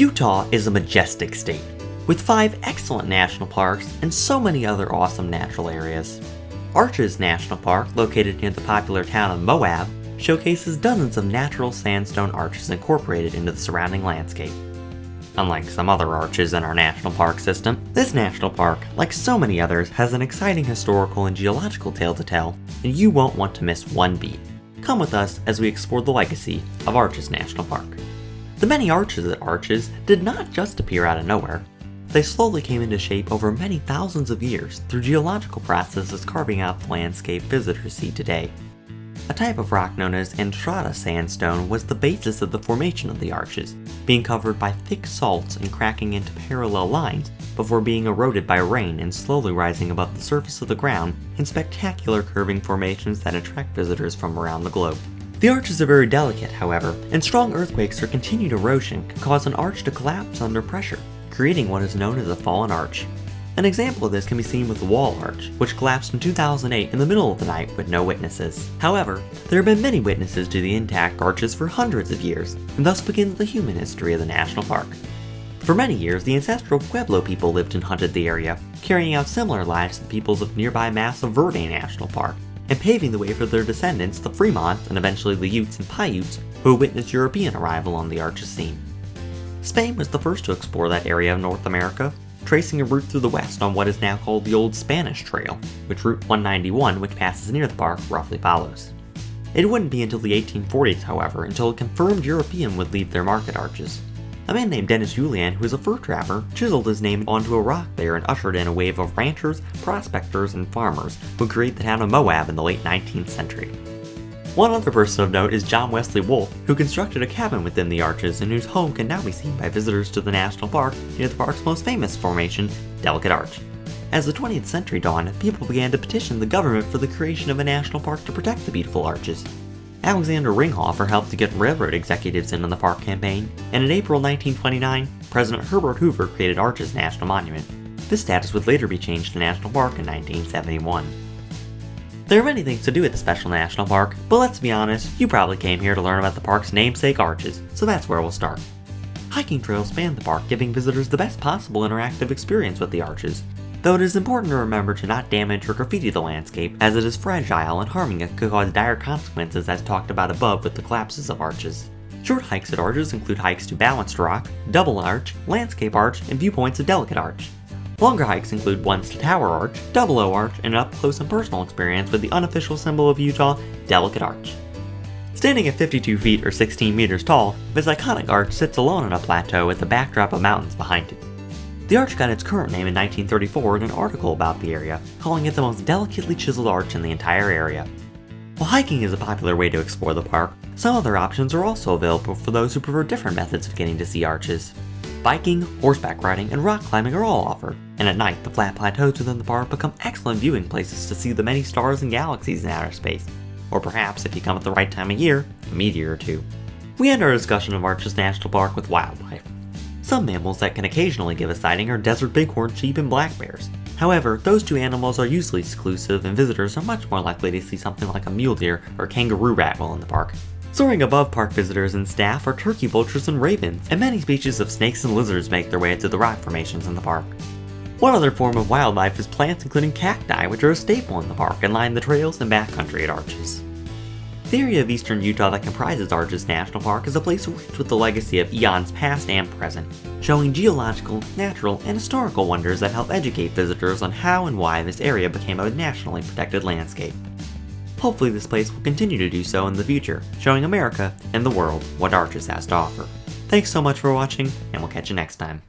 Utah is a majestic state, with 5 excellent national parks and so many other awesome natural areas. Arches National Park, located near the popular town of Moab, showcases dozens of natural sandstone arches incorporated into the surrounding landscape. Unlike some other arches in our national park system, this national park, like so many others, has an exciting historical and geological tale to tell, and you won't want to miss one beat. Come with us as we explore the legacy of Arches National Park. The many arches at Arches did not just appear out of nowhere. They slowly came into shape over many thousands of years through geological processes carving out the landscape visitors see today. A type of rock known as Entrada sandstone was the basis of the formation of the arches, being covered by thick salts and cracking into parallel lines before being eroded by rain and slowly rising above the surface of the ground in spectacular curving formations that attract visitors from around the globe. The arches are very delicate, however, and strong earthquakes or continued erosion can cause an arch to collapse under pressure, creating what is known as a fallen arch. An example of this can be seen with the Wall Arch, which collapsed in 2008 in the middle of the night with no witnesses. However, there have been many witnesses to the intact arches for hundreds of years, and thus begins the human history of the national park. For many years, the ancestral Pueblo people lived and hunted the area, carrying out similar lives to the peoples of nearby Mesa Verde National Park, and paving the way for their descendants, the Fremonts and eventually the Utes and Paiutes, who witnessed European arrival on the arch's scene. Spain was the first to explore that area of North America, tracing a route through the west on what is now called the Old Spanish Trail, which Route 191, which passes near the park, roughly follows. It wouldn't be until the 1840s, however, until a confirmed European would leave their market arches. A man named Dennis Julian, who was a fur trapper, chiseled his name onto a rock there and ushered in a wave of ranchers, prospectors, and farmers who created the town of Moab in the late 19th century. One other person of note is John Wesley Wolfe, who constructed a cabin within the arches and whose home can now be seen by visitors to the national park near the park's most famous formation, Delicate Arch. As the 20th century dawned, people began to petition the government for the creation of a national park to protect the beautiful arches. Alexander Ringhofer helped to get railroad executives in on the park campaign, and in April 1929, President Herbert Hoover created Arches National Monument. This status would later be changed to National Park in 1971. There are many things to do at the special national park, but let's be honest, you probably came here to learn about the park's namesake arches, so that's where we'll start. Hiking trails span the park, giving visitors the best possible interactive experience with the arches, though it is important to remember to not damage or graffiti the landscape, as it is fragile and harming it could cause dire consequences as talked about above with the collapses of arches. Short hikes at arches include hikes to Balanced Rock, Double Arch, Landscape Arch, and viewpoints of Delicate Arch. Longer hikes include ones to Tower Arch, Double O Arch, and an up-close and personal experience with the unofficial symbol of Utah, Delicate Arch. Standing at 52 feet or 16 meters tall, this iconic arch sits alone on a plateau with a backdrop of mountains behind it. The arch got its current name in 1934 in an article about the area, calling it the most delicately chiseled arch in the entire area. While hiking is a popular way to explore the park, some other options are also available for those who prefer different methods of getting to see arches. Biking, horseback riding, and rock climbing are all offered, and at night the flat plateaus within the park become excellent viewing places to see the many stars and galaxies in outer space, or perhaps, if you come at the right time of year, a meteor or two. We end our discussion of Arches National Park with wildlife. Some mammals that can occasionally give a sighting are desert bighorn sheep and black bears. However, those two animals are usually exclusive and visitors are much more likely to see something like a mule deer or kangaroo rat while in the park. Soaring above park visitors and staff are turkey vultures and ravens, and many species of snakes and lizards make their way through the rock formations in the park. One other form of wildlife is plants including cacti, which are a staple in the park and line the trails and backcountry at Arches. The area of eastern Utah that comprises Arches National Park is a place rich with the legacy of eons past and present, showing geological, natural, and historical wonders that help educate visitors on how and why this area became a nationally protected landscape. Hopefully this place will continue to do so in the future, showing America and the world what Arches has to offer. Thanks so much for watching, and we'll catch you next time.